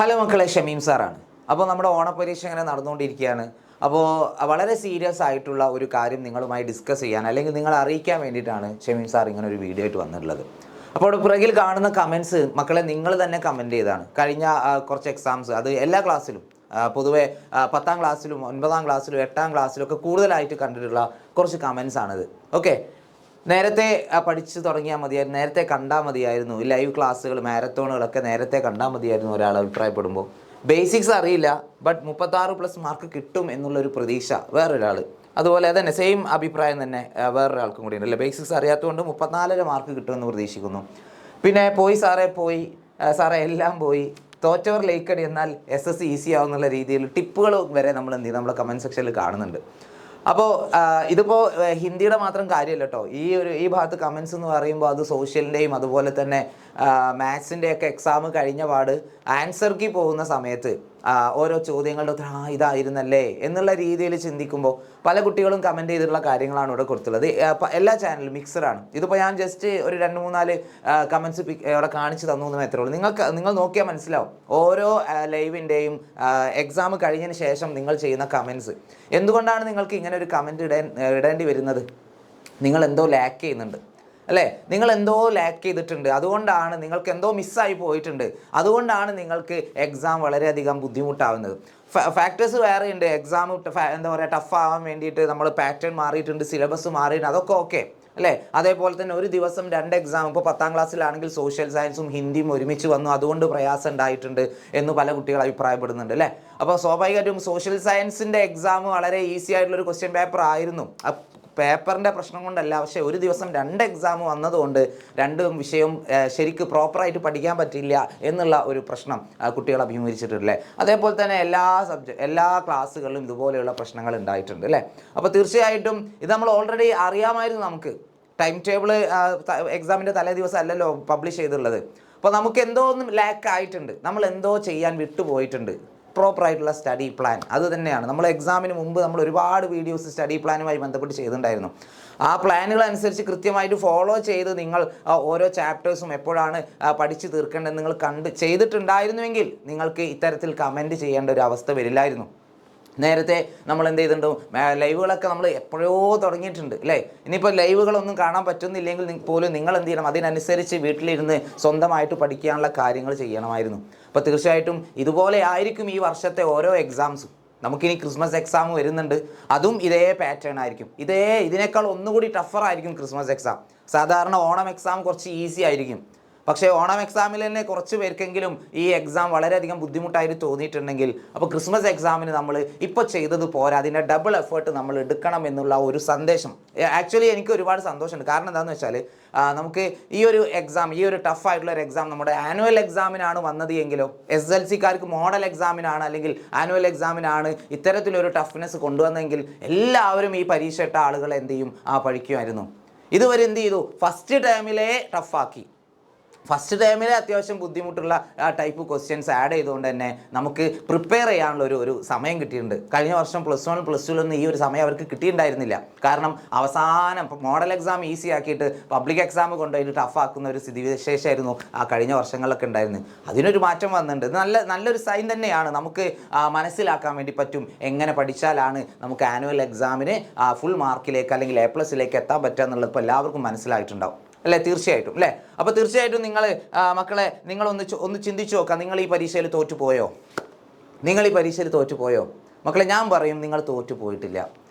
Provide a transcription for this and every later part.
Hello മക്കളെ, ഷമീം സാറാണ്. അപ്പോൾ നമ്മുടെ ഓണപ്പരീക്ഷ ഇങ്ങനെ നടന്നുകൊണ്ടിരിക്കുകയാണ്. അപ്പോൾ വളരെ സീരിയസ് ആയിട്ടുള്ള ഒരു കാര്യം നിങ്ങളുമായി ഡിസ്കസ് ചെയ്യാൻ അല്ലെങ്കിൽ നിങ്ങളെ അറിയിക്കാൻ വേണ്ടിയിട്ടാണ് ഷമീം സാർ ഇങ്ങനെ ഒരു വീഡിയോ ആയിട്ട് വന്നിട്ടുള്ളത്. അപ്പോൾ പുറകിൽ കാണുന്ന കമൻസ് മക്കളെ നിങ്ങൾ തന്നെ കമൻറ്റ് ചെയ്താണ്. കഴിഞ്ഞ കുറച്ച് എക്സാംസ് അത് എല്ലാ ക്ലാസ്സിലും പൊതുവെ 10ാം ക്ലാസ്സിലും 9ാം ക്ലാസ്സിലും 8ാം ക്ലാസ്സിലും ഒക്കെ കൂടുതലായിട്ട് കണ്ടിട്ടുള്ള കുറച്ച് കമൻസ് ആണിത്. ഓക്കെ, നേരത്തെ പഠിച്ചു തുടങ്ങിയാൽ മതിയായിരുന്നു, നേരത്തെ കണ്ടാൽ മതിയായിരുന്നു, ലൈവ് ക്ലാസ്സുകൾ മാരത്തോണുകളൊക്കെ നേരത്തെ കണ്ടാൽ മതിയായിരുന്നു ഒരാൾ അഭിപ്രായപ്പെടുമ്പോൾ. ബേസിക്സ് അറിയില്ല, ബട്ട് 36+ മാർക്ക് കിട്ടും എന്നുള്ളൊരു പ്രതീക്ഷ വേറൊരാൾ. അതുപോലെ തന്നെ സെയിം അഭിപ്രായം തന്നെ വേറൊരാൾക്കും കൂടി ഉണ്ട് അല്ലേ. ബേസിക്സ് അറിയാത്തതുകൊണ്ട് 34 മാർക്ക് കിട്ടുമെന്ന് പ്രതീക്ഷിക്കുന്നു. പിന്നെ പോയി സാറേ എല്ലാം പോയി, തോറ്റവർ ലൈക്കടി, എന്നാൽ SS ഈസി ആവുന്നുള്ള രീതിയിൽ ടിപ്പുകൾ വരെ നമ്മൾ എന്ത് ചെയ്യും നമ്മളെ കമൻറ്റ് സെക്ഷനിൽ കാണുന്നുണ്ട്. അപ്പോൾ ഇതിപ്പോൾ ഹിന്ദിയുടെ മാത്രം കാര്യമല്ല കേട്ടോ. ഈ ഭാഗത്ത് കമൻസ് എന്ന് പറയുമ്പോൾ അത് സോഷ്യലിൻ്റെയും അതുപോലെ തന്നെ മാത്സിൻ്റെയൊക്കെ എക്സാം കഴിഞ്ഞ പാട് ആൻസർ കീ പോകുന്ന സമയത്ത് ഓരോ ചോദ്യങ്ങളുടെ ഉത്തരം ഇതായിരുന്നല്ലേ എന്നുള്ള രീതിയിൽ ചിന്തിക്കുമ്പോൾ പല കുട്ടികളും കമൻറ്റ് ചെയ്തിട്ടുള്ള കാര്യങ്ങളാണ് ഇവിടെ കൊടുത്തുള്ളത്. എല്ലാ ചാനലും മിക്സഡാണ്. ഇതിപ്പോൾ ഞാൻ ജസ്റ്റ് ഒരു 2-3-4 കമൻസ് ഇവിടെ കാണിച്ച് തന്നു എന്ന് മാത്രമേ ഉള്ളൂ. നിങ്ങൾ നോക്കിയാൽ മനസ്സിലാവും ഓരോ ലൈവിൻ്റെയും എക്സാം കഴിഞ്ഞതിന് ശേഷം നിങ്ങൾ ചെയ്യുന്ന കമൻസ്. എന്തുകൊണ്ടാണ് നിങ്ങൾക്ക് ഇങ്ങനെ ഒരു കമൻറ്റ് ഇടേണ്ടി വരുന്നത്? നിങ്ങൾ എന്തോ ലാക്ക് ചെയ്യുന്നുണ്ട് അല്ലേ, നിങ്ങൾ എന്തോ ലാക്ക് ചെയ്തിട്ടുണ്ട്, അതുകൊണ്ടാണ് നിങ്ങൾക്ക് എന്തോ മിസ്സായി പോയിട്ടുണ്ട്, അതുകൊണ്ടാണ് നിങ്ങൾക്ക് എക്സാം വളരെയധികം ബുദ്ധിമുട്ടാവുന്നത്. ഫാക്ടേഴ്സ് വേറെ ഉണ്ട്. എക്സാം എന്താ പറയുക ടഫ് ആവാൻ വേണ്ടിയിട്ട് നമ്മൾ പാറ്റേൺ മാറിയിട്ടുണ്ട്, സിലബസ് മാറിയിട്ടുണ്ട്, അതൊക്കെ ഓക്കെ അല്ലേ. അതേപോലെ തന്നെ ഒരു ദിവസം 2 എക്സാം, ഇപ്പോൾ 10ാം ക്ലാസ്സിലാണെങ്കിൽ സോഷ്യൽ സയൻസും ഹിന്ദിയും ഒരുമിച്ച് വന്നു, അതുകൊണ്ട് പ്രയാസം ഉണ്ടായിട്ടുണ്ട് എന്ന് പല കുട്ടികൾ അഭിപ്രായപ്പെടുന്നുണ്ട് അല്ലേ. അപ്പോൾ സ്വാഭാവികമായിട്ടും സോഷ്യൽ സയൻസിൻ്റെ എക്സാം വളരെ ഈസി ആയിട്ടുള്ളൊരു ക്വസ്റ്റ്യൻ പേപ്പർ ആയിരുന്നു. പേപ്പറിൻ്റെ പ്രശ്നം കൊണ്ടല്ല, പക്ഷേ ഒരു ദിവസം 2 എക്സാം വന്നതുകൊണ്ട് 2 വിഷയവും ശരിക്ക് പ്രോപ്പറായിട്ട് പഠിക്കാൻ പറ്റില്ല എന്നുള്ള ഒരു പ്രശ്നം കുട്ടികൾ അഭിമുഖീകരിച്ചിട്ടില്ലേ. അതേപോലെ തന്നെ എല്ലാ ക്ലാസ്സുകളിലും ഇതുപോലെയുള്ള പ്രശ്നങ്ങൾ ഉണ്ടായിട്ടുണ്ട് അല്ലേ. അപ്പോൾ തീർച്ചയായിട്ടും ഇത് നമ്മൾ ഓൾറെഡി അറിയാമായിരുന്നു. നമുക്ക് ടൈം ടേബിൾ എക്സാമിൻ്റെ തലേ ദിവസം അല്ലല്ലോ പബ്ലിഷ് ചെയ്തിട്ടുള്ളത്. അപ്പോൾ നമുക്ക് എന്തോ ഒന്നും ലാക്ക് ആയിട്ടുണ്ട്, നമ്മൾ എന്തോ ചെയ്യാൻ വിട്ടുപോയിട്ടുണ്ട്. പ്രോപ്പറായിട്ടുള്ള സ്റ്റഡി പ്ലാൻ അത് തന്നെയാണ്. നമ്മൾ എക്സാമിന് മുമ്പ് നമ്മൾ ഒരുപാട് വീഡിയോസ് സ്റ്റഡി പ്ലാനുമായി ബന്ധപ്പെട്ട് ചെയ്തിട്ടുണ്ടായിരുന്നു. ആ പ്ലാനുകൾ അനുസരിച്ച് കൃത്യമായിട്ട് ഫോളോ ചെയ്ത് നിങ്ങൾ ഓരോ ചാപ്റ്റേഴ്സും എപ്പോഴാണ് പഠിച്ച് തീർക്കേണ്ടത് നിങ്ങൾ ചെയ്തിട്ടുണ്ടായിരുന്നുവെങ്കിൽ നിങ്ങൾക്ക് ഇത്തരത്തിൽ കമൻറ്റ് ചെയ്യേണ്ട ഒരു അവസ്ഥ വരില്ലായിരുന്നു. നേരത്തെ നമ്മൾ എന്ത് ചെയ്തിട്ടുണ്ട്, ലൈവുകളൊക്കെ നമ്മൾ എപ്പോഴോ തുടങ്ങിയിട്ടുണ്ട് അല്ലേ. ഇനിയിപ്പോൾ ലൈവുകളൊന്നും കാണാൻ പറ്റുന്നില്ലെങ്കിൽ പോലും നിങ്ങൾ എന്ത് ചെയ്യണം, അതിനനുസരിച്ച് വീട്ടിലിരുന്ന് സ്വന്തമായിട്ട് പഠിക്കാനുള്ള കാര്യങ്ങൾ ചെയ്യണമായിരുന്നു. അപ്പോൾ തീർച്ചയായിട്ടും ഇതുപോലെ ആയിരിക്കും ഈ വർഷത്തെ ഓരോ എക്സാംസും. നമുക്കിനി ക്രിസ്മസ് എക്സാം വരുന്നുണ്ട്, അതും ഇതേ പാറ്റേൺ ആയിരിക്കും. ഇതിനേക്കാൾ ഒന്നുകൂടി ടഫറായിരിക്കും ക്രിസ്മസ് എക്സാം. സാധാരണ ഓണം എക്സാം കുറച്ച് ഈസി ആയിരിക്കും, പക്ഷേ ഓണം എക്സാമിൽ തന്നെ കുറച്ച് പേർക്കെങ്കിലും ഈ എക്സാം വളരെയധികം ബുദ്ധിമുട്ടായിട്ട് തോന്നിയിട്ടുണ്ടെങ്കിൽ അപ്പോൾ ക്രിസ്മസ് എക്സാമിന് നമ്മൾ ഇപ്പോൾ ചെയ്തത് പോരാ, അതിൻ്റെ ഡബിൾ എഫേർട്ട് നമ്മൾ എടുക്കണം എന്നുള്ള ഒരു സന്ദേശം. ആക്ച്വലി എനിക്ക് ഒരുപാട് സന്തോഷമുണ്ട്. കാരണം എന്താണെന്ന് വെച്ചാൽ നമുക്ക് ഈ ഒരു എക്സാം, ഈ ഒരു ടഫായിട്ടുള്ള ഒരു എക്സാം നമ്മുടെ ആനുവൽ എക്സാമിനാണ് വന്നത് എങ്കിലോ, SSLCക്കാർക്ക് മോഡൽ എക്സാമിനാണ് അല്ലെങ്കിൽ ആനുവൽ എക്സാമിനാണ് ഇത്തരത്തിലൊരു ടഫ്നെസ് കൊണ്ടുവന്നെങ്കിൽ എല്ലാവരും ഈ പരീക്ഷ ഇട്ട ആളുകൾ എന്ത് ചെയ്യും, പഠിക്കുമായിരുന്നു. ഇതുവരെ എന്ത് ചെയ്തു, ഫസ്റ്റ് ടൈമിലേ ടഫാക്കി. ഫസ്റ്റ് ടൈമിൽ അത്യാവശ്യം ബുദ്ധിമുട്ടുള്ള ടൈപ്പ് ക്വസ്റ്റ്യൻസ് ആഡ് ചെയ്തുകൊണ്ട് തന്നെ നമുക്ക് പ്രിപ്പയർ ചെയ്യാനുള്ള ഒരു സമയം കിട്ടിയിട്ടുണ്ട്. കഴിഞ്ഞ വർഷം +1 +2 ഈ ഒരു സമയം അവർക്ക് കിട്ടിയിട്ടുണ്ടായിരുന്നില്ല. കാരണം അവസാനം മോഡൽ എക്സാം ഈസി ആക്കിയിട്ട് പബ്ലിക് എക്സാം കൊണ്ടുപോയിട്ട് ടഫാക്കുന്ന ഒരു സ്ഥിതിവിശേഷമായിരുന്നു കഴിഞ്ഞ വർഷങ്ങളിലൊക്കെ ഉണ്ടായിരുന്നത്. അതിനൊരു മാറ്റം വന്നിട്ടുണ്ട്. നല്ലൊരു സൈൻ തന്നെയാണ്. നമുക്ക് മനസ്സിലാക്കാൻ വേണ്ടി പറ്റും എങ്ങനെ പഠിച്ചാലാണ് നമുക്ക് ആനുവൽ എക്സാമിന് ഫുൾ മാർക്കിലേക്ക് അല്ലെങ്കിൽ A+ലേക്ക് എത്താൻ പറ്റുക എന്നുള്ളത് ഇപ്പോൾ എല്ലാവർക്കും മനസ്സിലായിട്ടുണ്ടാവും അല്ലേ. തീർച്ചയായിട്ടും അല്ലേ. അപ്പോൾ തീർച്ചയായിട്ടും മക്കളെ ഒന്ന് ചിന്തിച്ചു നോക്കാം. നിങ്ങൾ ഈ പരീക്ഷയിൽ തോറ്റുപോയോ? മക്കളെ ഞാൻ പറയും നിങ്ങൾ തോറ്റുപോയിട്ടില്ല.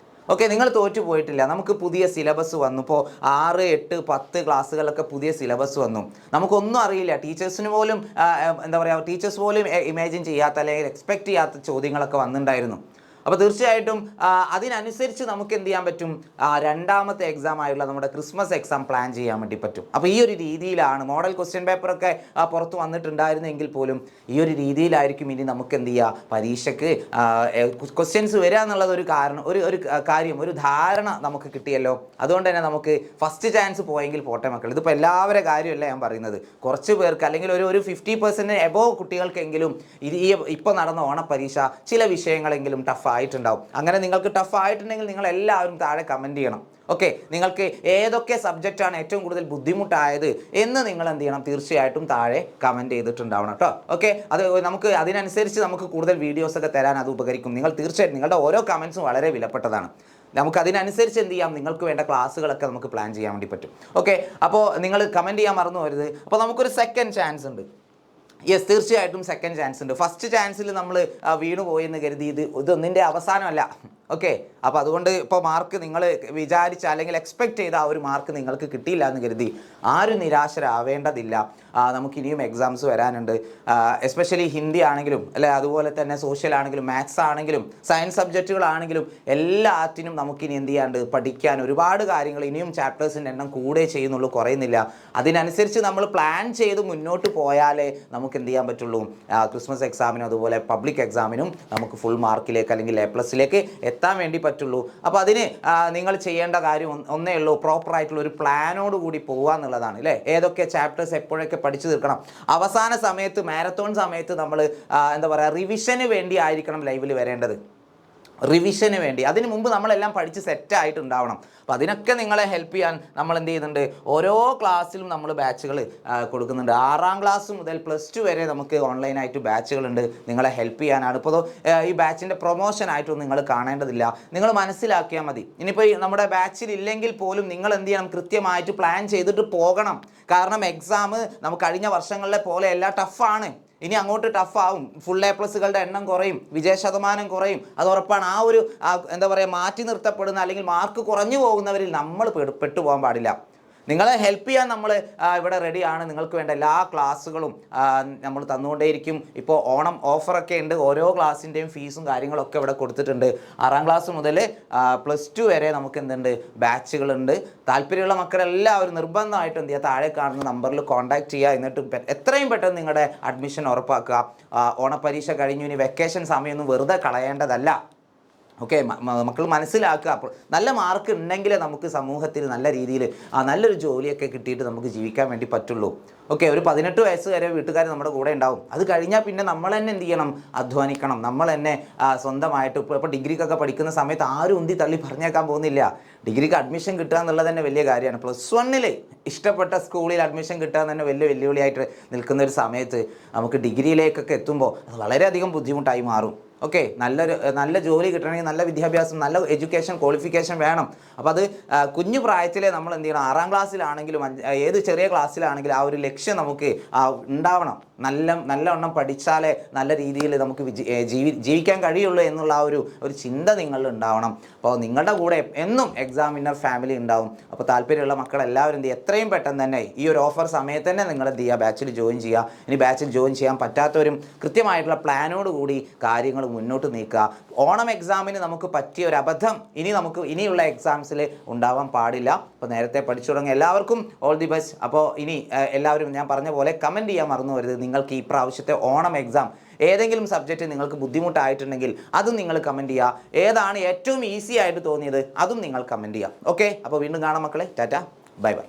ഓക്കെ, നിങ്ങൾ തോറ്റുപോയിട്ടില്ല. നമുക്ക് പുതിയ സിലബസ് വന്നു. ഇപ്പോൾ 6, 8, 10 ക്ലാസ്സുകളിലൊക്കെ പുതിയ സിലബസ് വന്നു. നമുക്കൊന്നും അറിയില്ല. ടീച്ചേഴ്സ് പോലും ഇമാജിൻ ചെയ്യാത്ത അല്ലെങ്കിൽ എക്സ്പെക്റ്റ് ചെയ്യാത്ത ചോദ്യങ്ങളൊക്കെ വന്നിട്ടുണ്ടായിരുന്നു. അപ്പോൾ തീർച്ചയായിട്ടും അതിനനുസരിച്ച് നമുക്ക് എന്ത് ചെയ്യാൻ പറ്റും, 2ാമത്തെ എക്സാം ആയുള്ള നമ്മുടെ ക്രിസ്മസ് എക്സാം പ്ലാൻ ചെയ്യാൻ വേണ്ടി പറ്റും. അപ്പോൾ ഈ ഒരു രീതിയിലാണ് മോഡൽ ക്വസ്റ്റ്യൻ പേപ്പറൊക്കെ പുറത്ത് വന്നിട്ടുണ്ടായിരുന്നെങ്കിൽ പോലും ഈ ഒരു രീതിയിലായിരിക്കും ഇനി നമുക്ക് എന്ത് ചെയ്യുക, പരീക്ഷയ്ക്ക് ക്വസ്റ്റ്യൻസ് വരിക എന്നുള്ളത് ഒരു ധാരണ നമുക്ക് കിട്ടിയല്ലോ. അതുകൊണ്ട് തന്നെ നമുക്ക് ഫസ്റ്റ് ചാൻസ് പോയെങ്കിൽ പോട്ടെ മക്കൾ. ഇതിപ്പോൾ എല്ലാവരുടെ കാര്യമല്ല ഞാൻ പറയുന്നത്. കുറച്ച് പേർക്ക് അല്ലെങ്കിൽ ഒരു 50% എബോവ് കുട്ടികൾക്കെങ്കിലും ഇപ്പോൾ നടന്ന ഓണപ്പരീക്ഷ ചില വിഷയങ്ങളെങ്കിലും ടഫ് ആയിട്ടുണ്ടാവും. അങ്ങനെ നിങ്ങൾക്ക് ടഫ് ആയിട്ടുണ്ടെങ്കിൽ നിങ്ങൾ എല്ലാവരും താഴെ കമൻറ്റ് ചെയ്യണം. ഓക്കെ, നിങ്ങൾക്ക് ഏതൊക്കെ സബ്ജക്റ്റാണ് ഏറ്റവും കൂടുതൽ ബുദ്ധിമുട്ടായത് എന്ന് നിങ്ങൾ എന്ത് ചെയ്യണം, തീർച്ചയായിട്ടും താഴെ കമൻറ്റ് ചെയ്തിട്ടുണ്ടാവണം കേട്ടോ. ഓക്കെ, അത് നമുക്ക് അതിനനുസരിച്ച് നമുക്ക് കൂടുതൽ വീഡിയോസൊക്കെ തരാൻ അത് ഉപകരിക്കും. നിങ്ങൾ തീർച്ചയായിട്ടും നിങ്ങളുടെ ഓരോ കമൻസും വളരെ വിലപ്പെട്ടതാണ്. നമുക്കതിനനുസരിച്ച് എന്ത് ചെയ്യാം, നിങ്ങൾക്ക് വേണ്ട ക്ലാസ്സുകളൊക്കെ നമുക്ക് പ്ലാൻ ചെയ്യാൻ വേണ്ടി പറ്റും. ഓക്കെ, അപ്പോൾ നിങ്ങൾ കമൻറ്റ് ചെയ്യാൻ മറന്നു പോകരുത്. അപ്പോൾ നമുക്കൊരു സെക്കൻഡ് ചാൻസ് ഉണ്ട്. യെസ്, തീർച്ചയായിട്ടും സെക്കൻഡ് ചാൻസ് ഉണ്ട്. ഫസ്റ്റ് ചാൻസിൽ നമ്മൾ വീണു പോയെന്ന് കരുതി ഇതൊന്നിൻ്റെ അവസാനമല്ല. ഓക്കെ, അപ്പോൾ അതുകൊണ്ട് ഇപ്പോൾ മാർക്ക് നിങ്ങൾ വിചാരിച്ച അല്ലെങ്കിൽ എക്സ്പെക്റ്റ് ചെയ്ത ആ ഒരു മാർക്ക് നിങ്ങൾക്ക് കിട്ടിയില്ല എന്ന് കരുതി ആരും നിരാശരാവേണ്ടതില്ല. നമുക്കിനിയും എക്സാംസ് വരാനുണ്ട്. എസ്പെഷ്യലി ഹിന്ദി ആണെങ്കിലും അല്ലെ, അതുപോലെ തന്നെ സോഷ്യൽ ആണെങ്കിലും മാത്സ് ആണെങ്കിലും സയൻസ് സബ്ജക്റ്റുകളാണെങ്കിലും എല്ലാത്തിനും നമുക്കിനി എന്ത് ചെയ്യാണ്ട് പഠിക്കാൻ ഒരുപാട് കാര്യങ്ങൾ, ഇനിയും ചാപ്റ്റേഴ്സിൻ്റെ എണ്ണം കൂടെ ചെയ്യുന്നുള്ളൂ, കുറയുന്നില്ല. അതിനനുസരിച്ച് നമ്മൾ പ്ലാൻ ചെയ്ത് മുന്നോട്ട് പോയാലേ നമുക്ക് എന്ത് ചെയ്യാൻ പറ്റുള്ളൂ, ക്രിസ്മസ് എക്സാമിനും അതുപോലെ പബ്ലിക് എക്സാമിനും നമുക്ക് ഫുൾ മാർക്കിലേക്ക് അല്ലെങ്കിൽ A+ലേക്ക് എത്താൻ വേണ്ടി പറ്റുള്ളൂ. അപ്പോൾ അതിന് നിങ്ങൾ ചെയ്യേണ്ട കാര്യം ഒന്നേ ഉള്ളൂ, പ്രോപ്പറായിട്ടുള്ള ഒരു പ്ലാനോട് കൂടി പോകുക എന്നുള്ളതാണ് അല്ലേ. ഏതൊക്കെ ചാപ്റ്റേഴ്സ് എപ്പോഴൊക്കെ പഠിച്ചു തീർക്കണം. അവസാന സമയത്ത് മാരത്തോൺ സമയത്ത് നമ്മൾ എന്താ പറയുക, റിവിഷന് വേണ്ടി ആയിരിക്കണം ലൈവിൽ വരേണ്ടത്. റിവിഷന് വേണ്ടി, അതിന് മുമ്പ് നമ്മളെല്ലാം പഠിച്ച് സെറ്റായിട്ടുണ്ടാവണം. അപ്പോൾ അതിനൊക്കെ നിങ്ങളെ ഹെൽപ്പ് ചെയ്യാൻ നമ്മൾ എന്ത് ചെയ്യുന്നുണ്ട്, ഓരോ ക്ലാസ്സിലും നമ്മൾ ബാച്ചുകൾ കൊടുക്കുന്നുണ്ട്. 6ാം ക്ലാസ് മുതൽ +2 വരെ നമുക്ക് ഓൺലൈനായിട്ട് ബാച്ചുകളുണ്ട് നിങ്ങളെ ഹെൽപ്പ് ചെയ്യാനാണ്. ഇപ്പോൾ ഈ ബാച്ചിൻ്റെ പ്രൊമോഷനായിട്ടൊന്നും നിങ്ങൾ കാണേണ്ടതില്ല, നിങ്ങൾ മനസ്സിലാക്കിയാൽ മതി. ഇനിയിപ്പോൾ നമ്മുടെ ബാച്ചിൽ ഇല്ലെങ്കിൽ പോലും നിങ്ങൾ എന്ത് ചെയ്യണം, കൃത്യമായിട്ട് പ്ലാൻ ചെയ്തിട്ട് പോകണം. കാരണം എക്സാം നമുക്ക് കഴിഞ്ഞ വർഷങ്ങളിലെ പോലെ എല്ലാം ടഫാണ്. ഇനി അങ്ങോട്ട് ടഫാവും. ഫുൾ A+കളുടെ എണ്ണം കുറയും, വിജയശതമാനം കുറയും, അത് ഉറപ്പാണ്. ആ ഒരു എന്താ പറയുക, മാറ്റി നിർത്തപ്പെടുന്ന അല്ലെങ്കിൽ മാർക്ക് കുറഞ്ഞു പോകുന്നവരിൽ നമ്മൾ പെട്ടുപോകാൻ പാടില്ല. നിങ്ങളെ ഹെൽപ്പ് ചെയ്യാൻ നമ്മൾ ഇവിടെ റെഡിയാണ്. നിങ്ങൾക്ക് വേണ്ട എല്ലാ ക്ലാസ്സുകളും നമ്മൾ തന്നുകൊണ്ടേയിരിക്കും. ഇപ്പോൾ ഓണം ഓഫറൊക്കെ ഉണ്ട്. ഓരോ ക്ലാസ്സിൻ്റെയും ഫീസും കാര്യങ്ങളൊക്കെ ഇവിടെ കൊടുത്തിട്ടുണ്ട്. 6ാം ക്ലാസ് മുതൽ +2 വരെ നമുക്ക് എന്തുണ്ട്, ബാച്ചുകളുണ്ട്. താല്പര്യമുള്ള മക്കളെല്ലാവരും നിർബന്ധമായിട്ടും എന്ത് ചെയ്യുക, താഴെ കാണുന്ന നമ്പറിൽ കോൺടാക്ട് ചെയ്യുക. എന്നിട്ട് എത്രയും പെട്ടെന്ന് നിങ്ങളുടെ അഡ്മിഷൻ ഉറപ്പാക്കുക. ഓണപ്പരീക്ഷ കഴിഞ്ഞു, ഇനി വെക്കേഷൻ സമയമൊന്നും വെറുതെ കളയേണ്ടതല്ല. ഓക്കെ, മക്കൾ മനസ്സിലാക്കുക. അപ്പോൾ നല്ല മാർക്ക് ഉണ്ടെങ്കിലേ നമുക്ക് സമൂഹത്തിൽ നല്ല രീതിയിൽ നല്ലൊരു ജോലിയൊക്കെ കിട്ടിയിട്ട് നമുക്ക് ജീവിക്കാൻ വേണ്ടി പറ്റുള്ളൂ. ഓക്കെ, ഒരു 18 വയസ്സ് വരെ വീട്ടുകാർ നമ്മുടെ കൂടെ ഉണ്ടാവും. അത് കഴിഞ്ഞാൽ പിന്നെ നമ്മൾ തന്നെ എന്ത് ചെയ്യണം, അധ്വാനിക്കണം. നമ്മൾ തന്നെ സ്വന്തമായിട്ട് ഇപ്പോൾ ഡിഗ്രിക്കൊക്കെ പഠിക്കുന്ന സമയത്ത് ആരും ഉന്തി തള്ളി പറഞ്ഞേക്കാൻ പോകുന്നില്ല. ഡിഗ്രിക്ക് അഡ്മിഷൻ കിട്ടുക എന്നുള്ളത് തന്നെ വലിയ കാര്യമാണ്. +1 ഇഷ്ടപ്പെട്ട സ്കൂളിൽ അഡ്മിഷൻ കിട്ടുക തന്നെ വലിയ വെല്ലുവിളിയായിട്ട് നിൽക്കുന്ന ഒരു സമയത്ത് നമുക്ക് ഡിഗ്രിയിലേക്കൊക്കെ എത്തുമ്പോൾ അത് വളരെയധികം ബുദ്ധിമുട്ടായി മാറും. ഓക്കെ, നല്ല ജോലി കിട്ടണമെങ്കിൽ നല്ല വിദ്യാഭ്യാസം, നല്ല എഡ്യൂക്കേഷൻ ക്വാളിഫിക്കേഷൻ വേണം. അപ്പോൾ അത് കുഞ്ഞു പ്രായത്തിലെ നമ്മൾ എന്ത് ചെയ്യണം, 6ാം ക്ലാസ്സിലാണെങ്കിലും ഏത് ചെറിയ ക്ലാസ്സിലാണെങ്കിലും ആ ഒരു ലക്ഷ്യം നമുക്ക് ഉണ്ടാവണം. നല്ലവണ്ണം പഠിച്ചാലേ നല്ല രീതിയിൽ നമുക്ക് ജീവിക്കാൻ കഴിയുള്ളൂ എന്നുള്ള ആ ഒരു ചിന്ത നിങ്ങളിൽ ഉണ്ടാവണം. അപ്പോൾ നിങ്ങളുടെ കൂടെ എന്നും എക്സാം വിന്നർ ഫാമിലി ഉണ്ടാവും. അപ്പോൾ താല്പര്യമുള്ള മക്കളെല്ലാവരും എന്ത് ചെയ്യുക, എത്രയും പെട്ടെന്ന് തന്നെ ഈ ഒരു ഓഫർ സമയത്ത് തന്നെ നിങ്ങൾ എന്ത് ചെയ്യുക, ബാച്ചിൽ ജോയിൻ ചെയ്യുക. ഇനി ബാച്ചിൽ ജോയിൻ ചെയ്യാൻ പറ്റാത്തവരും കൃത്യമായിട്ടുള്ള പ്ലാനോട് കൂടി കാര്യങ്ങൾ മുന്നോട്ട് നീക്കുക. ഓണം എക്സാമിന് നമുക്ക് പറ്റിയ ഒരു അബദ്ധം ഇനിയുള്ള എക്സാംസിൽ ഉണ്ടാവാൻ പാടില്ല. അപ്പോൾ നേരത്തെ പഠിച്ചു തുടങ്ങിയ എല്ലാവർക്കും ഓൾ ദി ബെസ്റ്റ്. അപ്പോൾ ഇനി എല്ലാവരും ഞാൻ പറഞ്ഞ പോലെ കമൻറ്റ് ചെയ്യാൻ മറന്നു വരുത്. നിങ്ങൾക്ക് ഈ പ്രാവശ്യത്തെ ഓണം എക്സാം ഏതെങ്കിലും സബ്ജക്റ്റ് നിങ്ങൾക്ക് ബുദ്ധിമുട്ടായിട്ടുണ്ടെങ്കിൽ അതും നിങ്ങൾ കമൻറ്റ് ചെയ്യുക. ഏതാണ് ഏറ്റവും ഈസി ആയിട്ട് തോന്നിയത് അതും നിങ്ങൾ കമൻറ്റ് ചെയ്യുക. ഓക്കെ, അപ്പോൾ വീണ്ടും കാണാം മക്കളെ. Tata, bye bye.